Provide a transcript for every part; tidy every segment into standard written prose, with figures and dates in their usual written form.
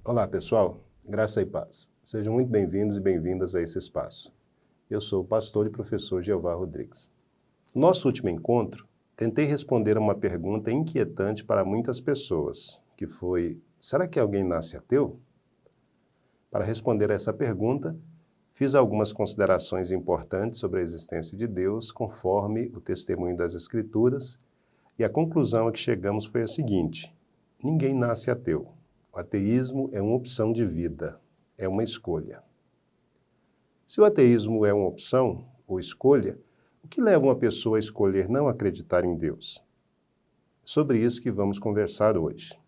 Olá pessoal, graça e paz. Sejam muito bem-vindos e bem-vindas a esse espaço. Eu sou o pastor e professor Jeová Rodrigues. No nosso último encontro, tentei responder a uma pergunta inquietante para muitas pessoas, que foi: será que alguém nasce ateu? Para responder a essa pergunta, fiz algumas considerações importantes sobre a existência de Deus, conforme o testemunho das Escrituras, e a conclusão a que chegamos foi a seguinte: ninguém nasce ateu. O ateísmo é uma opção de vida, é uma escolha. Se o ateísmo é uma opção ou escolha, o que leva uma pessoa a escolher não acreditar em Deus? É sobre isso que vamos conversar hoje.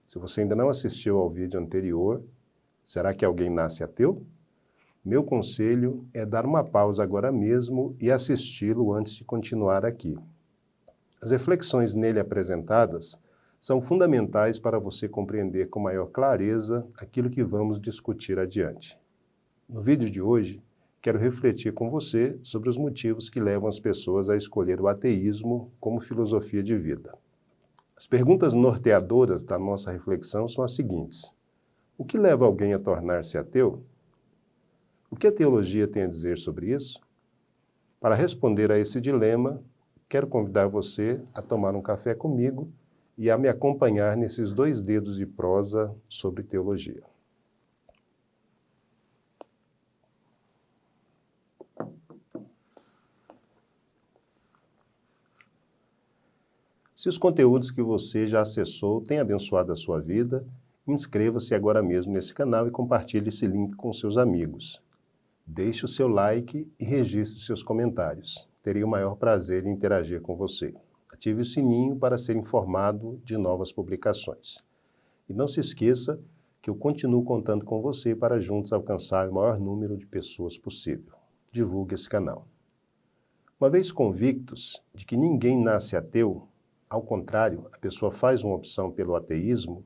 Se você ainda não assistiu ao vídeo anterior, será que alguém nasce ateu? Meu conselho é dar uma pausa agora mesmo e assisti-lo antes de continuar aqui. As reflexões nele apresentadas são fundamentais para você compreender com maior clareza aquilo que vamos discutir adiante. No vídeo de hoje, quero refletir com você sobre os motivos que levam as pessoas a escolher o ateísmo como filosofia de vida. As perguntas norteadoras da nossa reflexão são as seguintes: o que leva alguém a tornar-se ateu? O que a teologia tem a dizer sobre isso? Para responder a esse dilema, quero convidar você a tomar um café comigo e a me acompanhar nesses 2 dedos de prosa sobre teologia. Se os conteúdos que você já acessou têm abençoado a sua vida, inscreva-se agora mesmo nesse canal e compartilhe esse link com seus amigos. Deixe o seu like e registre os seus comentários. Terei o maior prazer em interagir com você. Ative o sininho para ser informado de novas publicações. E não se esqueça que eu continuo contando com você para juntos alcançar o maior número de pessoas possível. Divulgue esse canal. Uma vez convictos de que ninguém nasce ateu, ao contrário, a pessoa faz uma opção pelo ateísmo,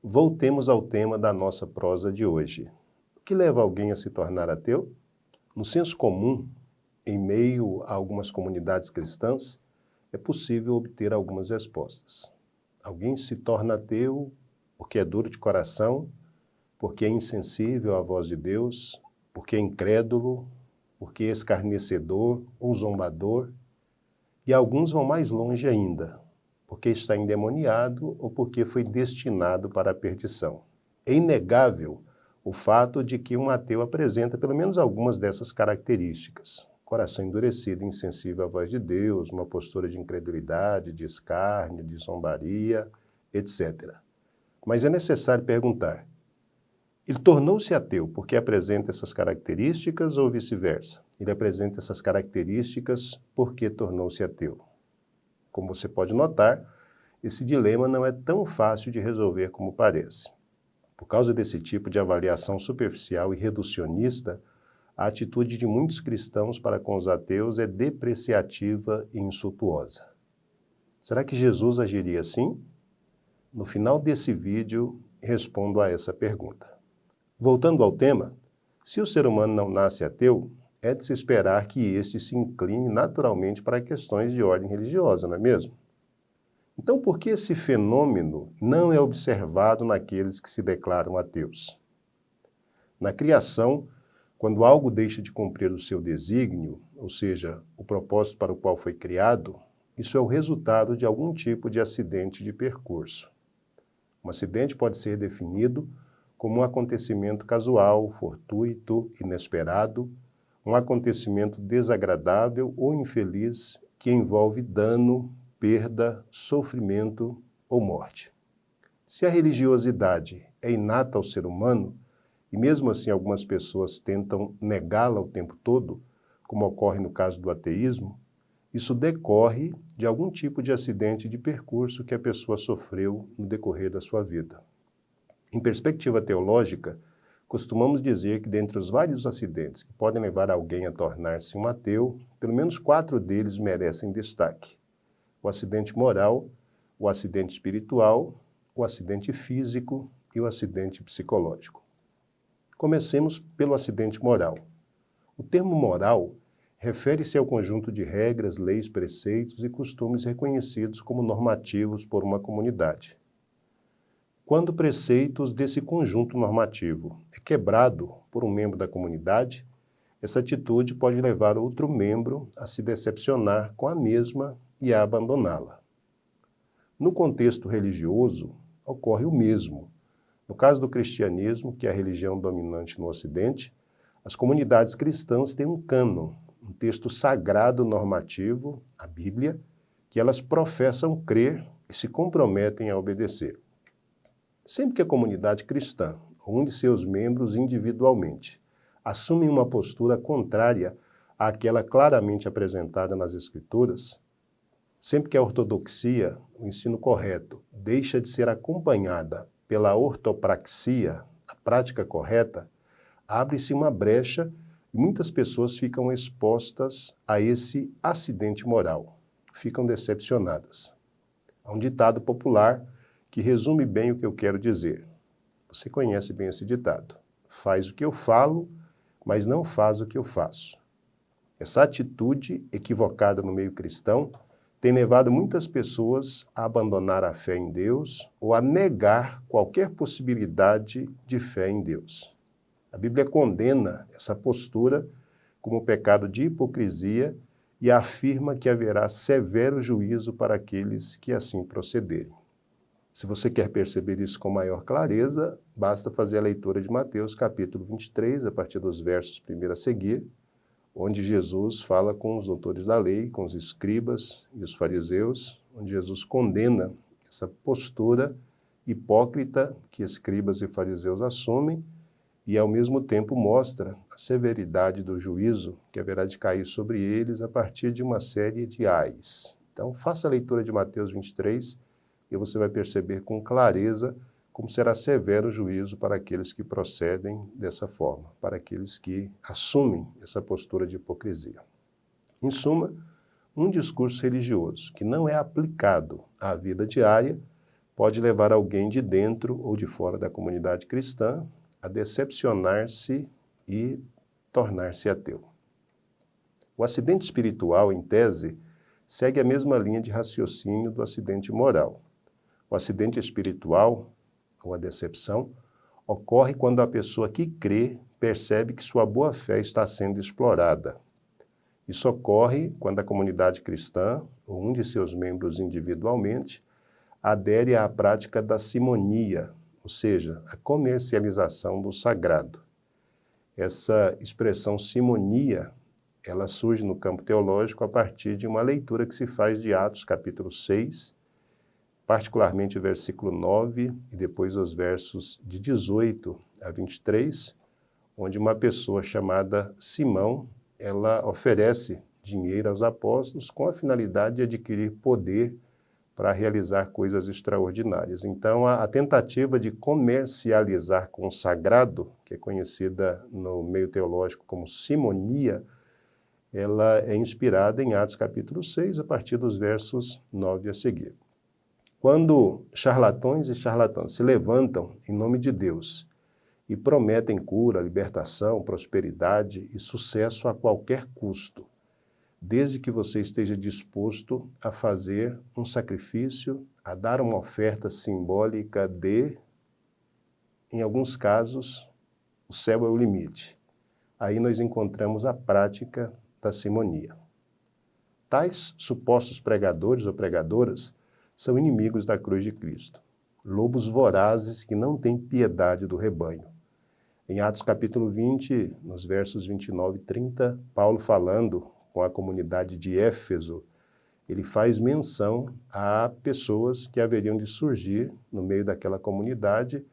voltemos ao tema da nossa prosa de hoje. O que leva alguém a se tornar ateu? No senso comum, em meio a algumas comunidades cristãs, é possível obter algumas respostas. Alguém se torna ateu porque é duro de coração, porque é insensível à voz de Deus, porque é incrédulo, porque é escarnecedor ou zombador, e alguns vão mais longe ainda, porque está endemoniado ou porque foi destinado para a perdição. É inegável o fato de que um ateu apresenta pelo menos algumas dessas características: coração endurecido, insensível à voz de Deus, uma postura de incredulidade, de escárnio, de zombaria, etc. Mas é necessário perguntar: ele tornou-se ateu porque apresenta essas características ou vice-versa? Ele apresenta essas características porque tornou-se ateu? Como você pode notar, esse dilema não é tão fácil de resolver como parece. Por causa desse tipo de avaliação superficial e reducionista, a atitude de muitos cristãos para com os ateus é depreciativa e insultuosa. Será que Jesus agiria assim? No final desse vídeo, respondo a essa pergunta. Voltando ao tema, se o ser humano não nasce ateu, é de se esperar que este se incline naturalmente para questões de ordem religiosa, não é mesmo? Então, por que esse fenômeno não é observado naqueles que se declaram ateus? Na criação, quando algo deixa de cumprir o seu desígnio, ou seja, o propósito para o qual foi criado, isso é o resultado de algum tipo de acidente de percurso. Um acidente pode ser definido como um acontecimento casual, fortuito, inesperado, um acontecimento desagradável ou infeliz que envolve dano, perda, sofrimento ou morte. Se a religiosidade é inata ao ser humano, e mesmo assim algumas pessoas tentam negá-la o tempo todo, como ocorre no caso do ateísmo, isso decorre de algum tipo de acidente de percurso que a pessoa sofreu no decorrer da sua vida. Em perspectiva teológica, costumamos dizer que dentre os vários acidentes que podem levar alguém a tornar-se um ateu, pelo menos 4 deles merecem destaque: o acidente moral, o acidente espiritual, o acidente físico e o acidente psicológico. Comecemos pelo acidente moral. O termo moral refere-se ao conjunto de regras, leis, preceitos e costumes reconhecidos como normativos por uma comunidade. Quando preceitos desse conjunto normativo é quebrado por um membro da comunidade, essa atitude pode levar outro membro a se decepcionar com a mesma e a abandoná-la. No contexto religioso, ocorre o mesmo. No caso do cristianismo, que é a religião dominante no Ocidente, as comunidades cristãs têm um cânon, um texto sagrado normativo, a Bíblia, que elas professam crer e se comprometem a obedecer. Sempre que a comunidade cristã, ou um de seus membros individualmente, assume uma postura contrária àquela claramente apresentada nas Escrituras, sempre que a ortodoxia, o ensino correto, deixa de ser acompanhada pela ortopraxia, a prática correta, abre-se uma brecha e muitas pessoas ficam expostas a esse acidente moral, ficam decepcionadas. Há um ditado popular que resume bem o que eu quero dizer. Você conhece bem esse ditado. Faz o que eu falo, mas não faz o que eu faço. Essa atitude equivocada no meio cristão tem levado muitas pessoas a abandonar a fé em Deus ou a negar qualquer possibilidade de fé em Deus. A Bíblia condena essa postura como pecado de hipocrisia e afirma que haverá severo juízo para aqueles que assim procederem. Se você quer perceber isso com maior clareza, basta fazer a leitura de Mateus capítulo 23, a partir dos versos 1 a seguir, onde Jesus fala com os doutores da lei, com os escribas e os fariseus, onde Jesus condena essa postura hipócrita que escribas e fariseus assumem e, ao mesmo tempo, mostra a severidade do juízo que haverá de cair sobre eles a partir de uma série de ais. Então, faça a leitura de Mateus 23 e você vai perceber com clareza como será severo o juízo para aqueles que procedem dessa forma, para aqueles que assumem essa postura de hipocrisia. Em suma, um discurso religioso que não é aplicado à vida diária pode levar alguém de dentro ou de fora da comunidade cristã a decepcionar-se e tornar-se ateu. O acidente espiritual, em tese, segue a mesma linha de raciocínio do acidente moral. O acidente espiritual, ou a decepção, ocorre quando a pessoa que crê percebe que sua boa-fé está sendo explorada. Isso ocorre quando a comunidade cristã, ou um de seus membros individualmente, adere à prática da simonia, ou seja, a comercialização do sagrado. Essa expressão simonia, ela surge no campo teológico a partir de uma leitura que se faz de Atos capítulo 6, particularmente o versículo 9 e depois os versos de 18 a 23, onde uma pessoa chamada Simão, ela oferece dinheiro aos apóstolos com a finalidade de adquirir poder para realizar coisas extraordinárias. Então, a tentativa de comercializar com o sagrado, que é conhecida no meio teológico como simonia, ela é inspirada em Atos capítulo 6, a partir dos versos 9 a seguir. Quando charlatões e charlatãs se levantam em nome de Deus e prometem cura, libertação, prosperidade e sucesso a qualquer custo, desde que você esteja disposto a fazer um sacrifício, a dar uma oferta simbólica de, em alguns casos, o céu é o limite. Aí nós encontramos a prática da simonia. Tais supostos pregadores ou pregadoras são inimigos da cruz de Cristo, lobos vorazes que não têm piedade do rebanho. Em Atos capítulo 20, nos versos 29 e 30, Paulo falando com a comunidade de Éfeso, ele faz menção a pessoas que haveriam de surgir no meio daquela comunidade,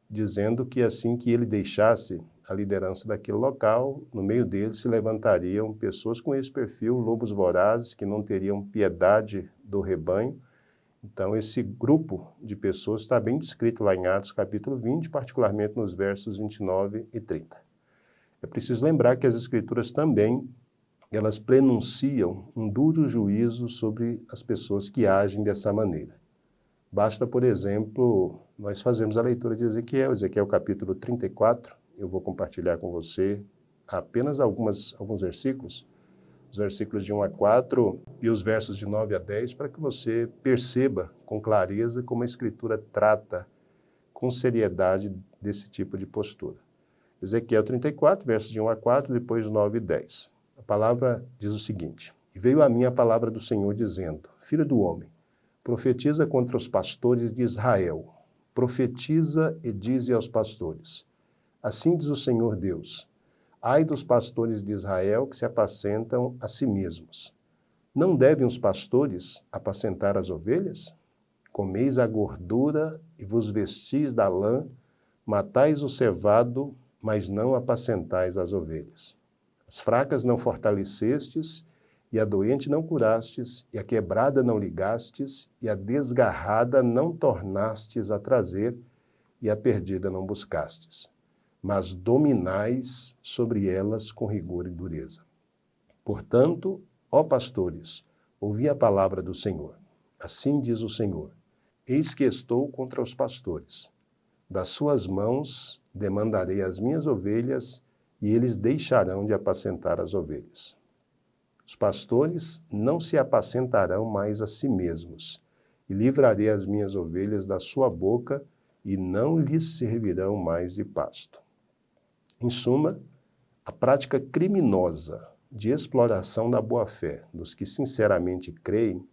dizendo que assim que ele deixasse a liderança daquele local, no meio deles se levantariam pessoas com esse perfil, lobos vorazes, que não teriam piedade do rebanho. Então, esse grupo de pessoas está bem descrito lá em Atos capítulo 20, particularmente nos versos 29 e 30. É preciso lembrar que as Escrituras também, elas prenunciam um duro juízo sobre as pessoas que agem dessa maneira. Basta, por exemplo, nós fazemos a leitura de Ezequiel capítulo 34, eu vou compartilhar com você apenas alguns versículos, os versículos de 1 a 4 e os versos de 9 a 10, para que você perceba com clareza como a Escritura trata com seriedade desse tipo de postura. Ezequiel 34, versos de 1 a 4, depois 9 e 10. A palavra diz o seguinte: E veio a mim a palavra do Senhor dizendo, Filho do homem, profetiza contra os pastores de Israel. Profetiza e dize aos pastores, assim diz o Senhor Deus, ai dos pastores de Israel que se apacentam a si mesmos. Não devem os pastores apacentar as ovelhas? Comeis a gordura e vos vestis da lã, matais o cevado, mas não apacentais as ovelhas. As fracas não fortalecestes, e a doente não curastes, e a quebrada não ligastes, e a desgarrada não tornastes a trazer, e a perdida não buscastes. Mas dominais sobre elas com rigor e dureza. Portanto, ó pastores, ouvi a palavra do Senhor. Assim diz o Senhor, eis que estou contra os pastores. Das suas mãos demandarei as minhas ovelhas, e eles deixarão de apacentar as ovelhas. Os pastores não se apacentarão mais a si mesmos, e livrarei as minhas ovelhas da sua boca, e não lhes servirão mais de pasto. Em suma, a prática criminosa de exploração da boa-fé dos que sinceramente creem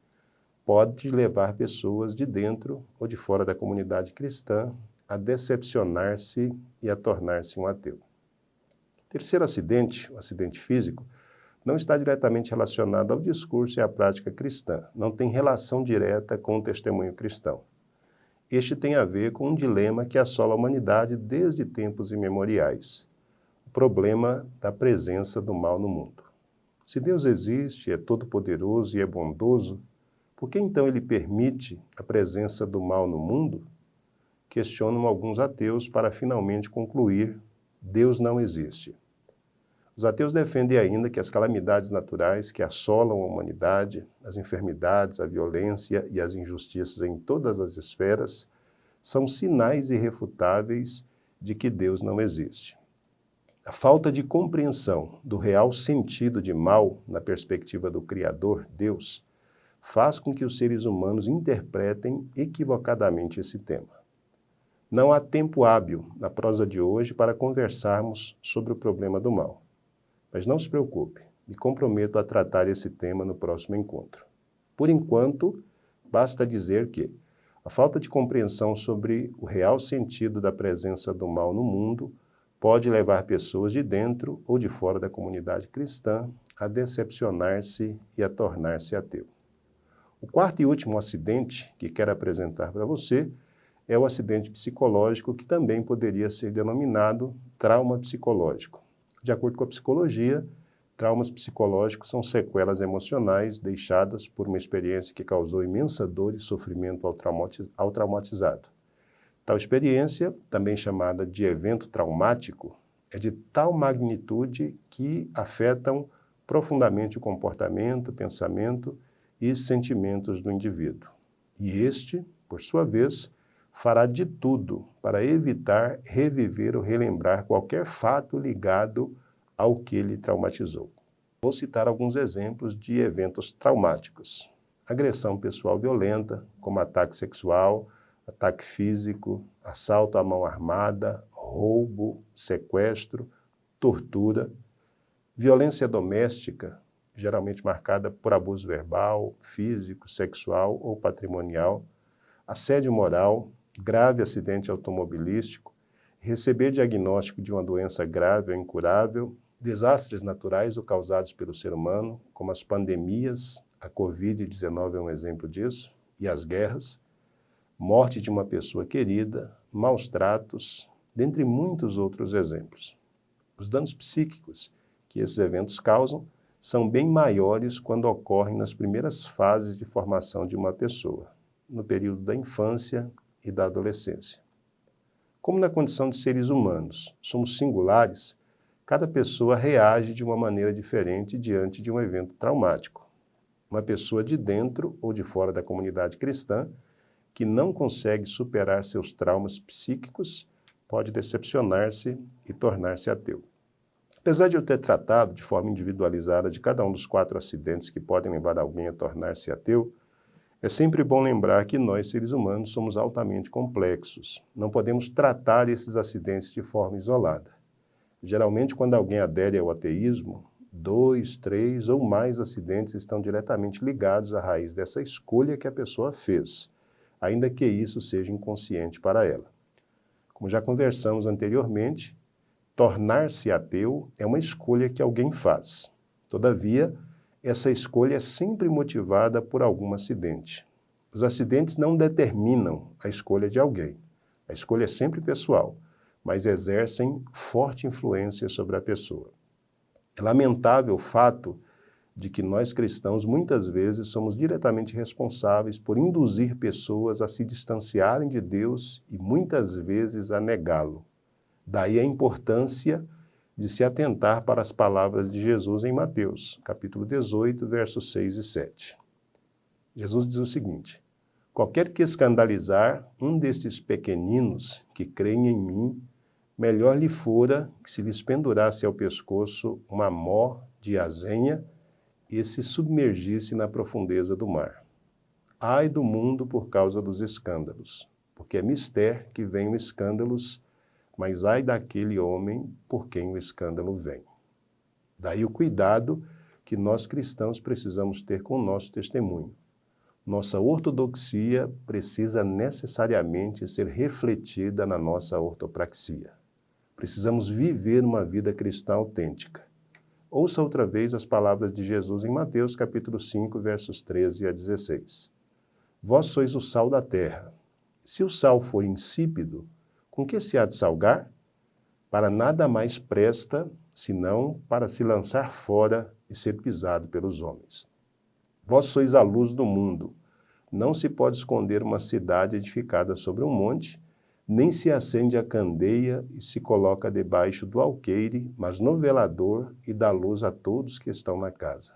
pode levar pessoas de dentro ou de fora da comunidade cristã a decepcionar-se e a tornar-se um ateu. O terceiro acidente, o acidente físico, não está diretamente relacionado ao discurso e à prática cristã, não tem relação direta com o testemunho cristão. Este tem a ver com um dilema que assola a humanidade desde tempos imemoriais, o problema da presença do mal no mundo. Se Deus existe, é todo-poderoso e é bondoso, por que então ele permite a presença do mal no mundo? Questionam alguns ateus para finalmente concluir: Deus não existe. Os ateus defendem ainda que as calamidades naturais que assolam a humanidade, as enfermidades, a violência e as injustiças em todas as esferas, são sinais irrefutáveis de que Deus não existe. A falta de compreensão do real sentido de mal na perspectiva do Criador, Deus, faz com que os seres humanos interpretem equivocadamente esse tema. Não há tempo hábil na prosa de hoje para conversarmos sobre o problema do mal. Mas não se preocupe, me comprometo a tratar esse tema no próximo encontro. Por enquanto, basta dizer que a falta de compreensão sobre o real sentido da presença do mal no mundo pode levar pessoas de dentro ou de fora da comunidade cristã a decepcionar-se e a tornar-se ateu. O quarto e último acidente que quero apresentar para você é o acidente psicológico, que também poderia ser denominado trauma psicológico. De acordo com a psicologia, traumas psicológicos são sequelas emocionais deixadas por uma experiência que causou imensa dor e sofrimento ao traumatizado. Tal experiência, também chamada de evento traumático, é de tal magnitude que afetam profundamente o comportamento, pensamento e sentimentos do indivíduo. E este, por sua vez, fará de tudo para evitar reviver ou relembrar qualquer fato ligado ao que ele traumatizou. Vou citar alguns exemplos de eventos traumáticos. Agressão pessoal violenta, como ataque sexual, ataque físico, assalto à mão armada, roubo, sequestro, tortura, violência doméstica, geralmente marcada por abuso verbal, físico, sexual ou patrimonial, assédio moral, grave acidente automobilístico, receber diagnóstico de uma doença grave ou incurável, desastres naturais ou causados pelo ser humano, como as pandemias, a Covid-19 é um exemplo disso, e as guerras, morte de uma pessoa querida, maus tratos, dentre muitos outros exemplos. Os danos psíquicos que esses eventos causam são bem maiores quando ocorrem nas primeiras fases de formação de uma pessoa, no período da infância e da adolescência. Como na condição de seres humanos somos singulares, cada pessoa reage de uma maneira diferente diante de um evento traumático. Uma pessoa de dentro ou de fora da comunidade cristã que não consegue superar seus traumas psíquicos pode decepcionar-se e tornar-se ateu. Apesar de eu ter tratado de forma individualizada de cada um dos 4 acidentes que podem levar alguém a tornar-se ateu, É sempre bom lembrar que nós, seres humanos, somos altamente complexos. Não podemos tratar esses acidentes de forma isolada. Geralmente, quando alguém adere ao ateísmo, 2, 3 ou mais acidentes estão diretamente ligados à raiz dessa escolha que a pessoa fez, ainda que isso seja inconsciente para ela. Como já conversamos anteriormente, tornar-se ateu é uma escolha que alguém faz. Todavia, essa escolha é sempre motivada por algum acidente. Os acidentes não determinam a escolha de alguém. A escolha é sempre pessoal, mas exercem forte influência sobre a pessoa. É lamentável o fato de que nós cristãos muitas vezes somos diretamente responsáveis por induzir pessoas a se distanciarem de Deus e muitas vezes a negá-lo. Daí a importância de se atentar para as palavras de Jesus em Mateus, capítulo 18, versos 6 e 7. Jesus diz o seguinte: qualquer que escandalizar um destes pequeninos que creem em mim, melhor lhe fora que se lhes pendurasse ao pescoço uma mó de azenha e se submergisse na profundeza do mar. Ai do mundo por causa dos escândalos, porque é mister que venham escândalos, mas ai daquele homem por quem o escândalo vem. Daí o cuidado que nós cristãos precisamos ter com o nosso testemunho. Nossa ortodoxia precisa necessariamente ser refletida na nossa ortopraxia. Precisamos viver uma vida cristã autêntica. Ouça outra vez as palavras de Jesus em Mateus capítulo 5, versos 13 a 16. Vós sois o sal da terra. Se o sal for insípido, com que se há de salgar? Para nada mais presta, senão para se lançar fora e ser pisado pelos homens. Vós sois a luz do mundo. Não se pode esconder uma cidade edificada sobre um monte, nem se acende a candeia e se coloca debaixo do alqueire, mas no velador e dá luz a todos que estão na casa.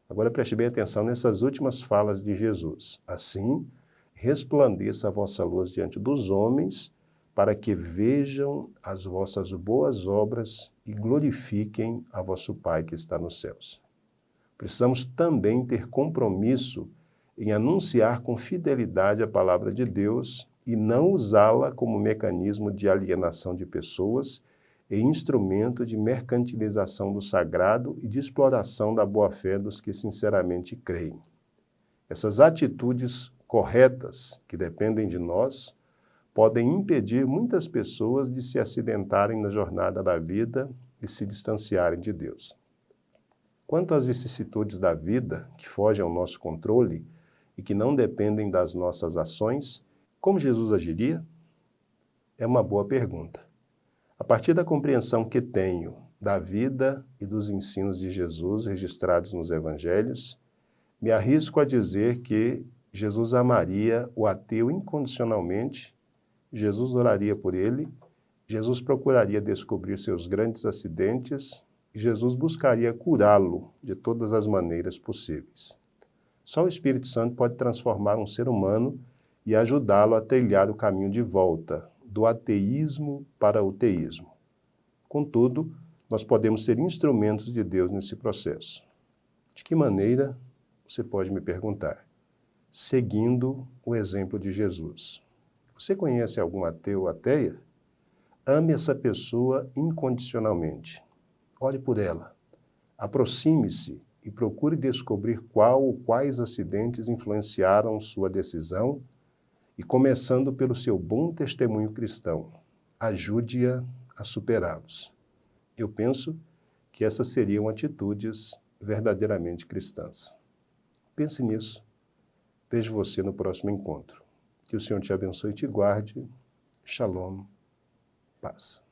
Agora preste bem atenção nessas últimas falas de Jesus. Assim, resplandeça a vossa luz diante dos homens, para que vejam as vossas boas obras e glorifiquem a vosso Pai que está nos céus. Precisamos também ter compromisso em anunciar com fidelidade a palavra de Deus e não usá-la como mecanismo de alienação de pessoas e instrumento de mercantilização do sagrado e de exploração da boa-fé dos que sinceramente creem. Essas atitudes corretas, que dependem de nós, podem impedir muitas pessoas de se acidentarem na jornada da vida e se distanciarem de Deus. Quanto às vicissitudes da vida, que fogem ao nosso controle e que não dependem das nossas ações, como Jesus agiria? É uma boa pergunta. A partir da compreensão que tenho da vida e dos ensinos de Jesus registrados nos Evangelhos, me arrisco a dizer que Jesus amaria o ateu incondicionalmente, Jesus oraria por ele, Jesus procuraria descobrir seus grandes acidentes e Jesus buscaria curá-lo de todas as maneiras possíveis. Só o Espírito Santo pode transformar um ser humano e ajudá-lo a trilhar o caminho de volta, do ateísmo para o teísmo. Contudo, nós podemos ser instrumentos de Deus nesse processo. De que maneira? Você pode me perguntar. Seguindo o exemplo de Jesus. Você conhece algum ateu ou ateia? Ame essa pessoa incondicionalmente. Ore por ela. Aproxime-se e procure descobrir qual ou quais acidentes influenciaram sua decisão e, começando pelo seu bom testemunho cristão, ajude-a a superá-los. Eu penso que essas seriam atitudes verdadeiramente cristãs. Pense nisso. Vejo você no próximo encontro. Que o Senhor te abençoe e te guarde. Shalom. Paz.